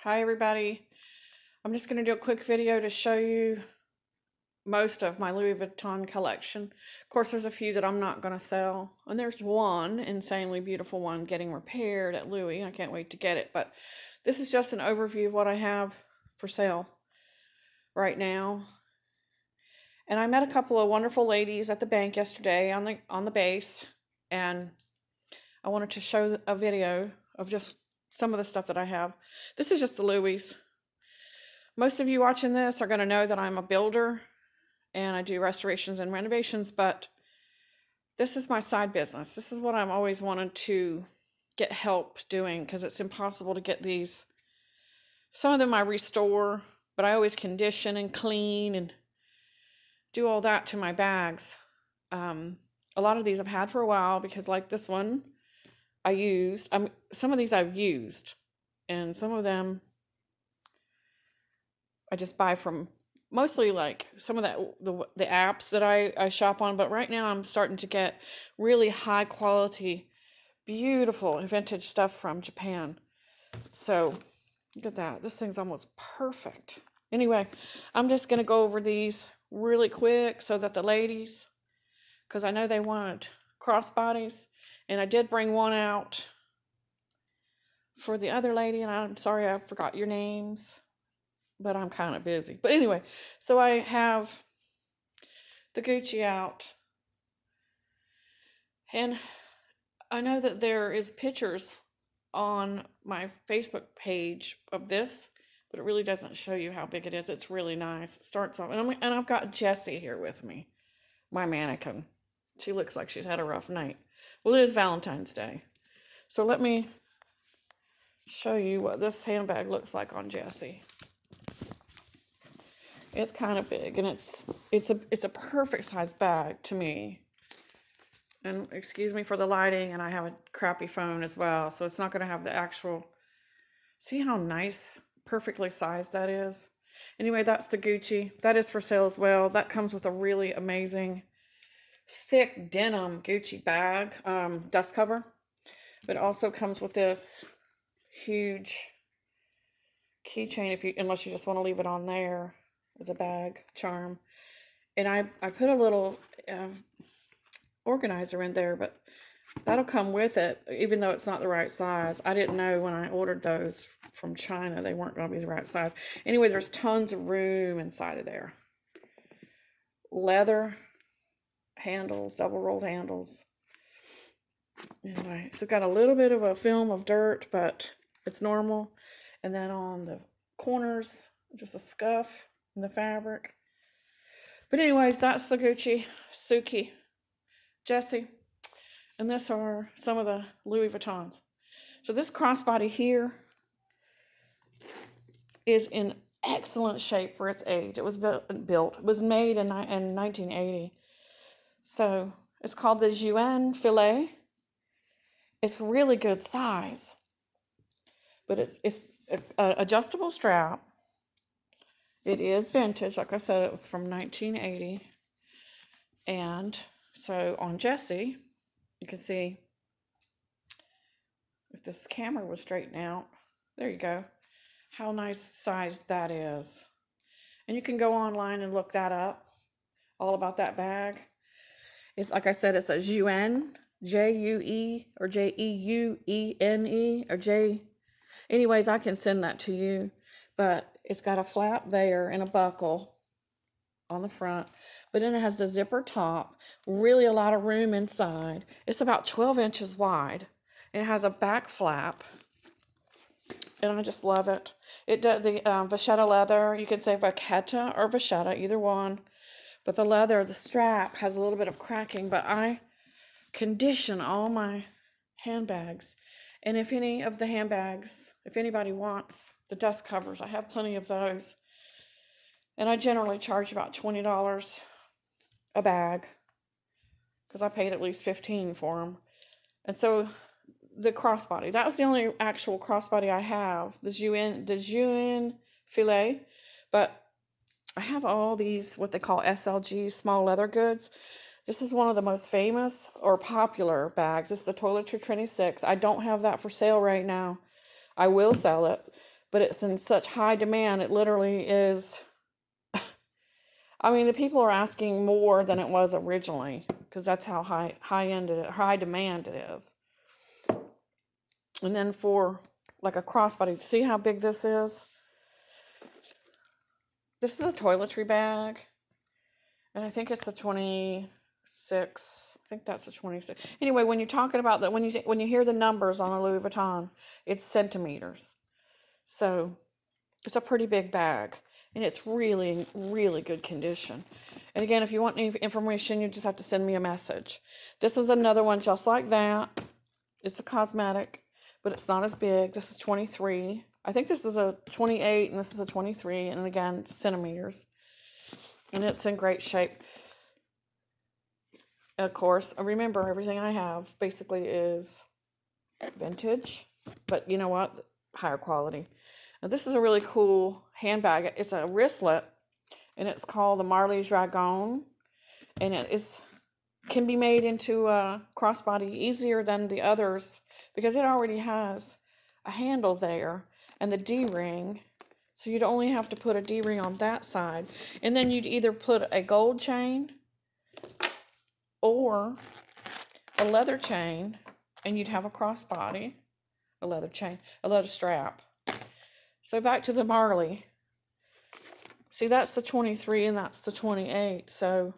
Hi everybody. I'm just going to do a quick video to show you most of my Louis Vuitton collection. Of course, there's a few that I'm not going to sell. And there's one insanely beautiful one getting repaired at Louis. I can't wait to get it. But this is just an overview of what I have for sale right now. And I met a couple of wonderful ladies at the bank yesterday on the base, and I wanted to show a video of just some of the stuff that I have. This is just the Louis. Most of you watching this are going to know that I'm a builder and I do restorations and renovations, but this is my side business. This is what I've always wanted to get help doing because it's impossible to get these. Some of them I restore, but I always condition and clean and do all that to my bags. A lot of these I've had for a while because, like this one, I used. Some of these I've used, and some of them I just buy from mostly like some of the apps that I shop on. But right now I'm starting to get really high quality, beautiful vintage stuff from Japan. So look at that. This thing's almost perfect. Anyway, I'm just gonna go over these really quick so that the ladies, because I know they wanted crossbodies, and I did bring one out for the other lady, and I'm sorry I forgot your names, but I'm kind of busy. But anyway, so I have the Gucci out, and I know that there is pictures on my Facebook page of this, but it really doesn't show you how big it is. It's really nice. It starts off, and I've got Jessie here with me, my mannequin. She looks like she's had a rough night. Well, it is Valentine's Day, so let me show you what this handbag looks like on Jessie. It's kind of big, and it's a perfect size bag to me. And excuse me for the lighting, and I have a crappy phone as well, so it's not going to have the actual. See how nice, perfectly sized that is? Anyway, that's the Gucci. That is for sale as well. That comes with a really amazing thick denim Gucci bag, dust cover. But it also comes with this huge keychain unless you just want to leave it on there as a bag charm. And I put a little organizer in there, but that'll come with it, even though it's not the right size. I didn't know when I ordered those from China they weren't going to be the right size. Anyway, there's tons of room inside of there. Leather handles, double rolled handles. Anyway, so it's got a little bit of a film of dirt, but it's normal. And then on the corners, just a scuff in the fabric. But anyways, that's the Gucci, Suki, Jessie, and this are some of the Louis Vuittons. So this crossbody here is in excellent shape for its age. It was built. It was made in 1980. So it's called the Juin Filet. It's really good size, but it's a adjustable strap. It is vintage. Like I said, it was from 1980. And so on Jessie, you can see, if this camera was straightened out, there you go, how nice sized that is. And you can go online and look that up, all about that bag. It's like I said, it's a Juin, Jue or Jeune or J. Anyways, I can send that to you. But it's got a flap there and a buckle on the front, but then it has the zipper top, really a lot of room inside. It's about 12 inches wide. It has a back flap, and I just love it. It does the vachetta leather. You can say vachetta or vachetta, either one. But the leather, the strap has a little bit of cracking, but I condition all my handbags. And if any of the handbags, if anybody wants the dust covers, I have plenty of those. And I generally charge about $20 a bag because I paid at least $15 for them. And so the crossbody, that was the only actual crossbody I have, the Juin Filet. But I have all these, what they call SLG, small leather goods. This is one of the most famous or popular bags. It's the Toiletry 26. I don't have that for sale right now. I will sell it, but it's in such high demand. It literally is. I mean, the people are asking more than it was originally because that's how high demand it is. And then for like a crossbody, see how big this is? This is a toiletry bag, and I think it's a 26. I think that's a 26. Anyway, when you're talking about that, when you hear the numbers on a Louis Vuitton, it's centimeters. So it's a pretty big bag, and it's really, really good condition. And again, if you want any information, you just have to send me a message. This is another one just like that. It's a cosmetic, but it's not as big. This is 23. I think this is a 28 and this is a 23. And again, it's centimeters. And it's in great shape. Of course, remember everything I have basically is vintage. But you know what? Higher quality. Now, this is a really cool handbag. It's a wristlet. And it's called the Marley Dragon. And can be made into a crossbody easier than the others because it already has a handle there and the D-ring. So you'd only have to put a D-ring on that side. And then you'd either put a gold chain or a leather chain, and you'd have a crossbody, a leather chain, a leather strap. So back to the Marley. See, that's the 23 and that's the 28. So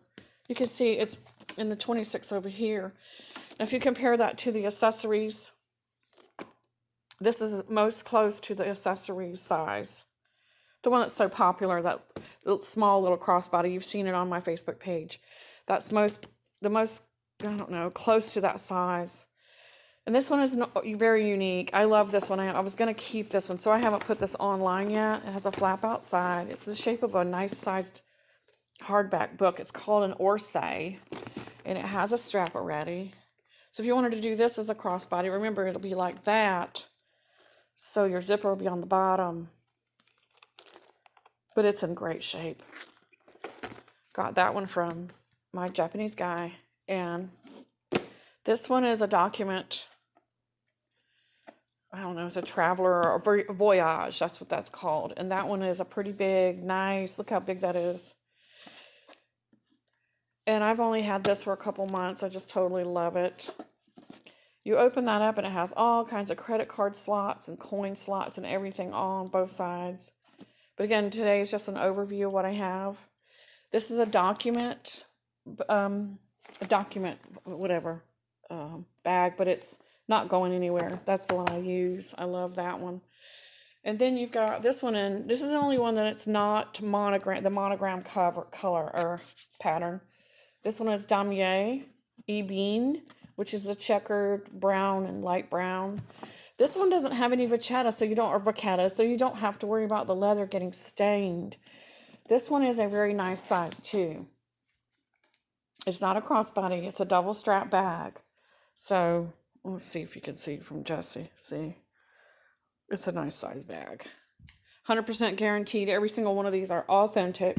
you can see it's in the 26 over here. Now, if you compare that to the accessories, this is most close to the accessories size. The one that's so popular, that small little crossbody, you've seen it on my Facebook page. That's the most, I don't know, close to that size. And this one is very unique. I love this one. I was going to keep this one, so I haven't put this online yet. It has a flap outside. It's the shape of a nice sized hardback book. It's called an Orsay, and it has a strap already. So if you wanted to do this as a crossbody, remember it'll be like that. So your zipper will be on the bottom. But it's in great shape. Got that one from my Japanese guy. And this one is a document. I don't know, it's a traveler or voyage. That's what that's called. And that one is a pretty big, nice, look how big that is. And I've only had this for a couple months. I just totally love it. You open that up and it has all kinds of credit card slots and coin slots and everything all on both sides. But again, today is just an overview of what I have. This is a document, bag, but it's not going anywhere. That's the one I use. I love that one. And then you've got this one, and this is the only one that it's not the monogram color or pattern. This one is Damier Ebene, which is the checkered brown and light brown. This one doesn't have any vachetta, so you don't have to worry about the leather getting stained. This one is a very nice size too. It's not a crossbody, it's a double strap bag. So let's see if you can see from Jesse. See, it's a nice size bag. 100% guaranteed. Every single one of these are authentic.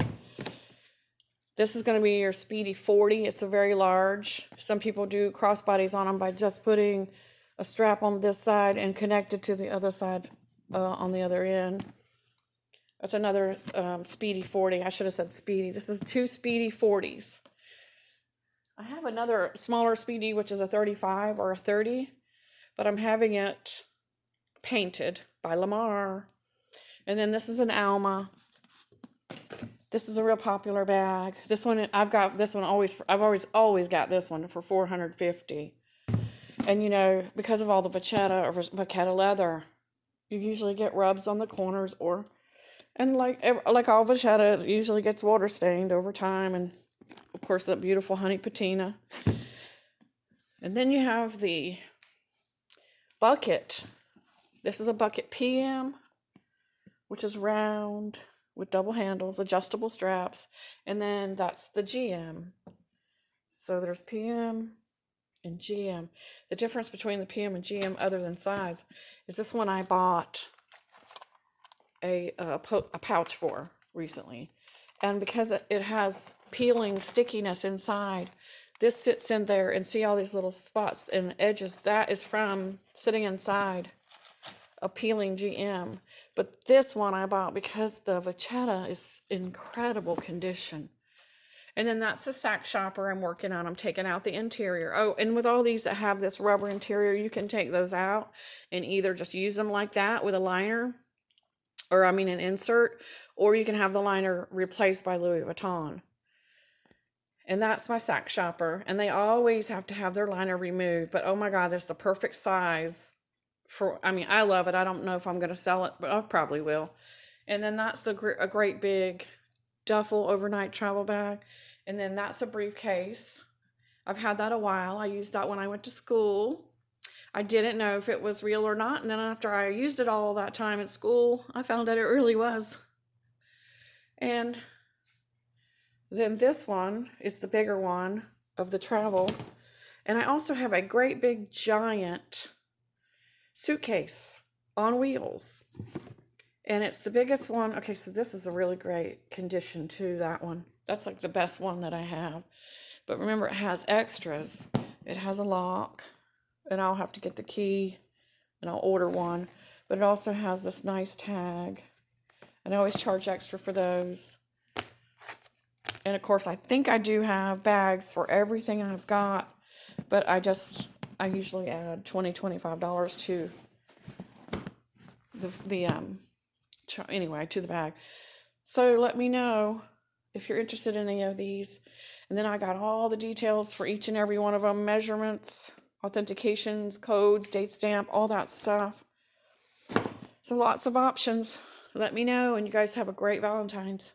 This is going to be your Speedy 40. It's a very large. Some people do crossbodies on them by just putting a strap on this side and connect it to the other side on the other end. That's another Speedy 40. I should have said Speedy. This is 2 Speedy 40s. I have another smaller Speedy, which is a 35 or a 30, but I'm having it painted by Lamar. And then this is an Alma. This is a real popular bag. This one, I've got this one I've always got this one for $450. And you know, because of all the vachetta leather, you usually get rubs on the corners and like all vachetta, it usually gets water stained over time, and of course that beautiful honey patina. And then you have the bucket. This is a bucket PM, which is round with double handles, adjustable straps, and then that's the GM. So there's PM and GM. The difference between the PM and GM, other than size, is this one I bought a pouch for recently, and because it has peeling stickiness inside, this sits in there, and see all these little spots and edges. That is from sitting inside appealing GM. But this one I bought because the vachetta is incredible condition. And then that's the sack shopper I'm working on. I'm taking out the interior. Oh, and with all these that have this rubber interior, you can take those out and either just use them like that with a liner, or I mean an insert, or you can have the liner replaced by Louis Vuitton. And that's my sack shopper. And they always have to have their liner removed. But oh my God, that's the perfect size for, I mean, I love it. I don't know if I'm going to sell it, but I probably will. And then that's a great big duffel overnight travel bag. And then that's a briefcase. I've had that a while. I used that when I went to school. I didn't know if it was real or not. And then after I used it all that time at school, I found out it really was. And then this one is the bigger one of the travel. And I also have a great big giant suitcase on wheels. And it's the biggest one. Okay, so this is a really great condition too, that one. That's like the best one that I have. But remember, it has extras. It has a lock, and I'll have to get the key, and I'll order one. But it also has this nice tag. And I always charge extra for those. And of course, I think I do have bags for everything I've got. But I usually add $20, $25 to anyway, to the bag. So let me know if you're interested in any of these. And then I got all the details for each and every one of them, measurements, authentications, codes, date stamp, all that stuff. So lots of options. Let me know, and you guys have a great Valentine's.